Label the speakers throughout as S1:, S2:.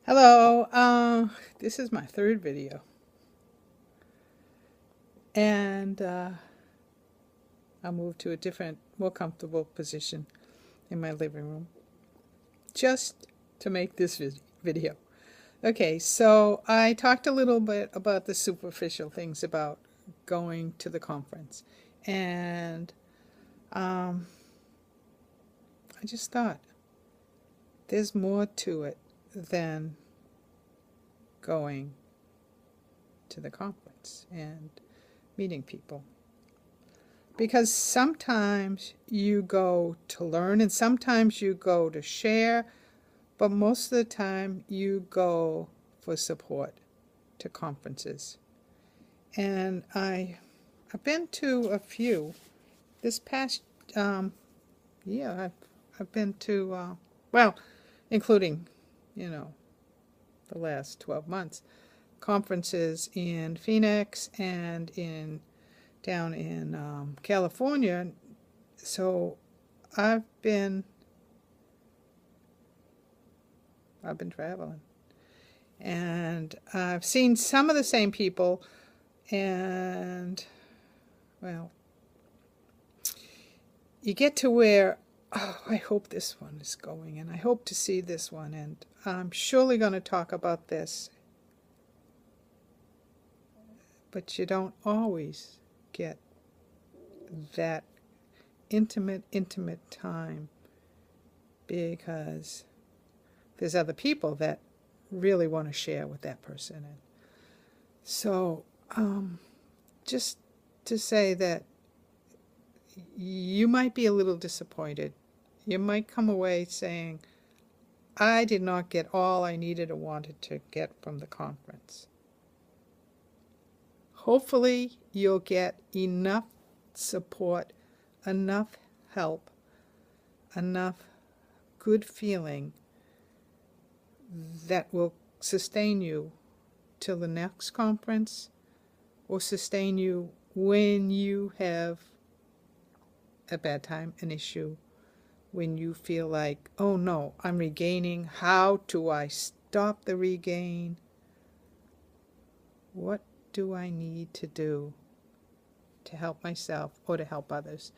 S1: Hello, this is my third video, and I moved to a different, more comfortable position in my living room just to make this video. Okay, so I talked a little bit about the superficial things about going to the conference, and I just thought there's more to it than going to the conference and meeting people. Because sometimes you go to learn and sometimes you go to share, but most of the time you go for support to conferences. And I've been to a few. This past year, I've been to, well, including, the last 12 months, conferences in Phoenix and down in California. So I've been traveling, and I've seen some of the same people, and well, you get to where, oh, I hope this one is going, and I hope to see this one, and I'm surely going to talk about this, but you don't always get that intimate time because there's other people that really want to share with that person. And so just to say that you might be a little disappointed. You might come away saying, I did not get all I needed or wanted to get from the conference. Hopefully you'll get enough support, enough help, enough good feeling that will sustain you till the next conference, or sustain you when you have a bad time, an issue, when you feel like, oh no, I'm regaining. How do I stop the regain? What do I need to do to help myself or to help others?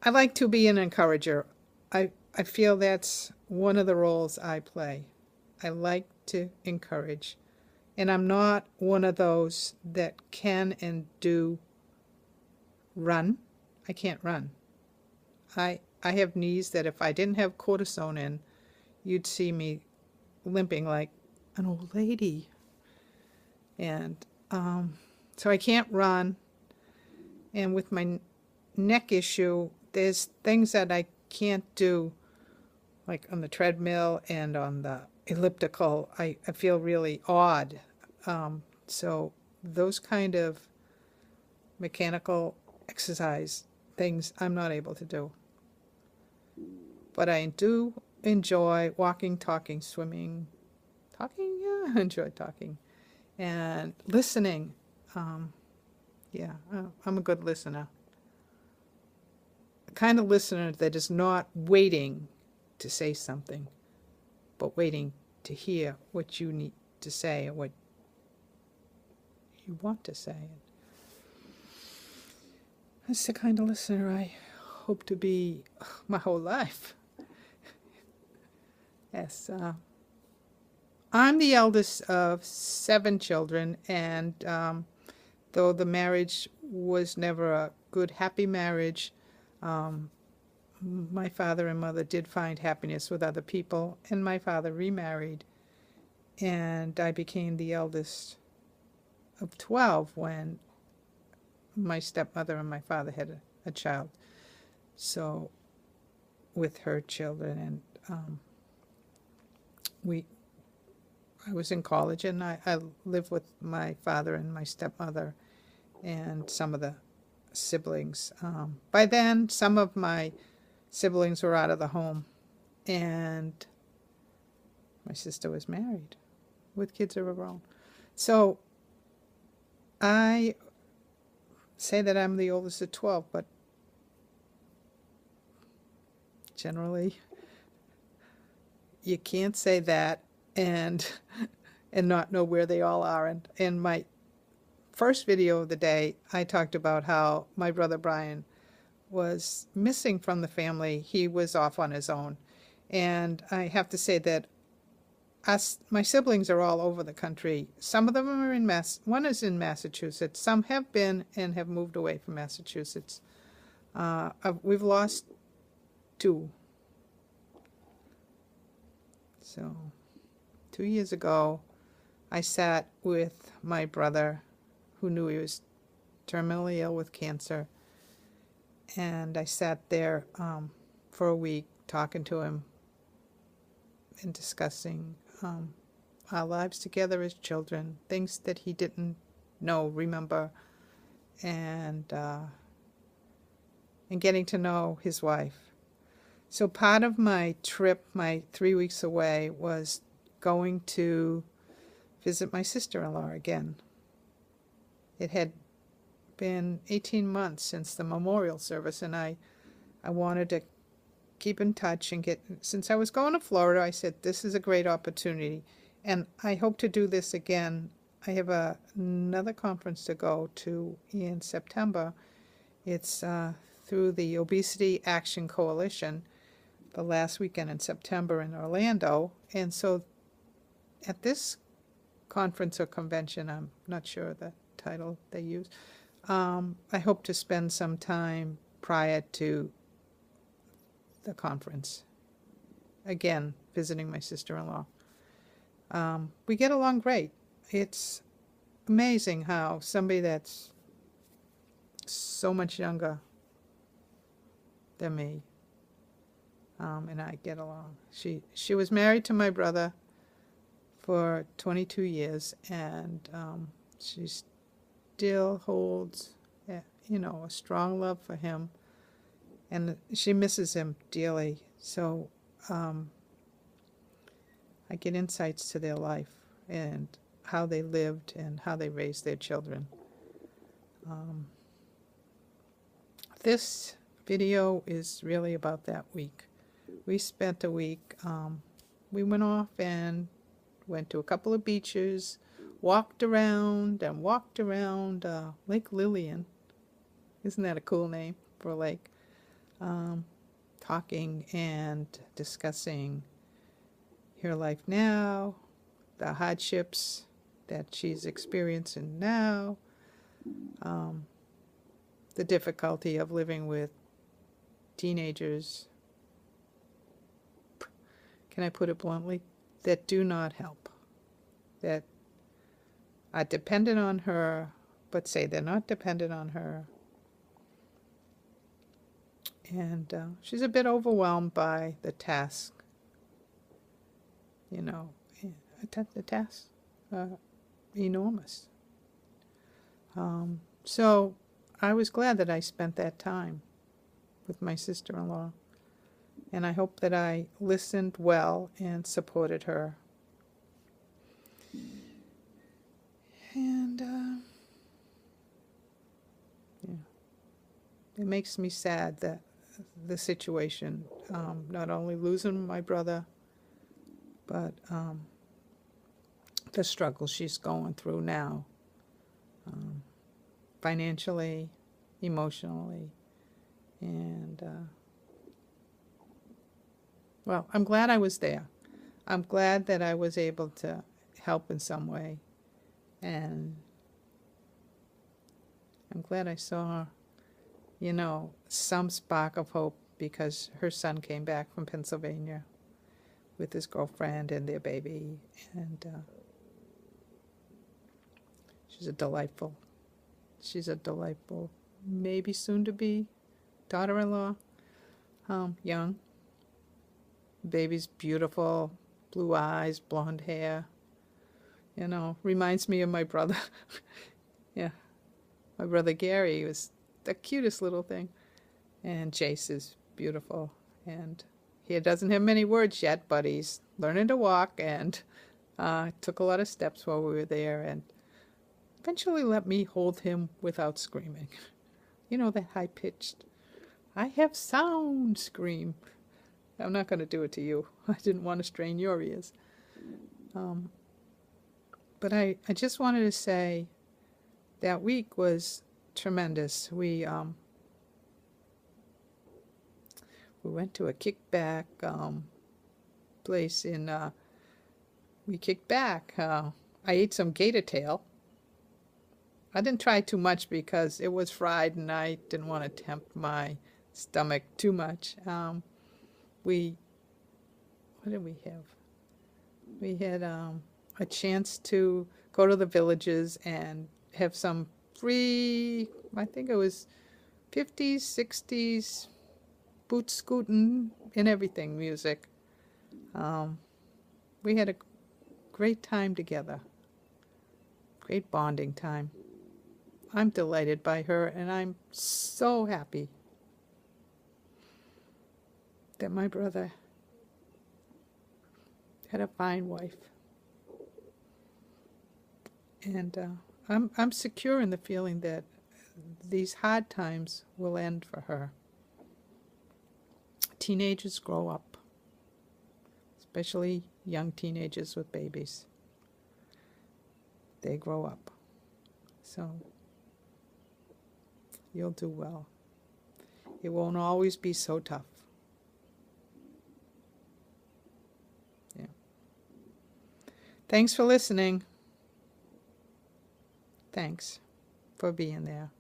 S1: I like to be an encourager. I feel that's one of the roles I play. I like to encourage. And I'm not one of those that can and do run. I can't run. I have knees that if I didn't have cortisone in, you'd see me limping like an old lady. And so I can't run. And with my neck issue, there's things that I can't do, like on the treadmill and on the elliptical. I feel really odd. So those kind of mechanical exercise things I'm not able to do. But I do enjoy walking, talking, swimming. Talking? Yeah, I enjoy talking. And listening. Yeah, I'm a good listener. The kind of listener that is not waiting to say something, but waiting to hear what you need to say or what you want to say. That's the kind of listener I hope to be my whole life. Yes, I'm the eldest of 7 children, and though the marriage was never a good, happy marriage, my father and mother did find happiness with other people, and my father remarried, and I became the eldest of 12 when my stepmother and my father had a child, so with her children, and I was in college, and I lived with my father and my stepmother and some of the siblings. By then, some of my siblings were out of the home, and my sister was married with kids of her own. So I say that I'm the oldest of 12, but generally you can't say that and and not know where they all are. And in my first video of the day, I talked about how my brother Brian was missing from the family. He was off on his own. And I have to say that my siblings are all over the country. Some of them are in one is in Massachusetts. Some have been and have moved away from Massachusetts. We've lost 2. So 2 years ago, I sat with my brother, who knew he was terminally ill with cancer, and I sat there for a week talking to him and discussing our lives together as children, things that he didn't remember, and getting to know his wife. So part of my trip, my 3 weeks away, was going to visit my sister-in-law again. It had been 18 months since the memorial service, and I wanted to keep in touch and since I was going to Florida, I said, this is a great opportunity, and I hope to do this again. I have another conference to go to in September. It's through the Obesity Action Coalition, the last weekend in September in Orlando. And so at this conference or convention, I'm not sure the title they use, I hope to spend some time prior to the conference, again, visiting my sister-in-law. We get along great. It's amazing how somebody that's so much younger than me and I get along. She was married to my brother for 22 years, and she still holds, a strong love for him, and she misses him dearly. So I get insights to their life and how they lived and how they raised their children. This video is really about that week. We spent a week, we went off and went to a couple of beaches, walked around Lake Lillian. Isn't that a cool name for a lake? Talking and discussing her life now, the hardships that she's experiencing now, the difficulty of living with teenagers, can I put it bluntly, that do not help, that are dependent on her, but say they're not dependent on her. And she's a bit overwhelmed by the task, the task, enormous. So I was glad that I spent that time with my sister-in-law, and I hope that I listened well and supported her. And it makes me sad that the situation, not only losing my brother, but the struggle she's going through now, financially, emotionally, and well, I'm glad I was there. I'm glad that I was able to help in some way, and I'm glad I saw, some spark of hope, because her son came back from Pennsylvania with his girlfriend and their baby, and she's a delightful, maybe soon to be daughter-in-law, young. Baby's beautiful, blue eyes, blonde hair, reminds me of my brother. Yeah, my brother Gary was the cutest little thing, and Jace is beautiful, and he doesn't have many words yet, but he's learning to walk, and took a lot of steps while we were there, and eventually let me hold him without screaming. That high-pitched, I have sound scream. I'm not going to do it to you. I didn't want to strain your ears. Um, but I just wanted to say that week was tremendous. We went to a kickback place in. We kicked back. I ate some gator tail. I didn't try too much because it was fried and I didn't want to tempt my stomach too much. We What did we have? We had a chance to go to the villages and have some free, I think it was 50s, 60s, boot scooting and everything music. We had a great time together, great bonding time. I'm delighted by her, and I'm so happy that my brother had a fine wife. And I'm secure in the feeling that these hard times will end for her. Teenagers grow up, especially young teenagers with babies. They grow up. So you'll do well. It won't always be so tough. Yeah. Thanks for listening. Thanks for being there.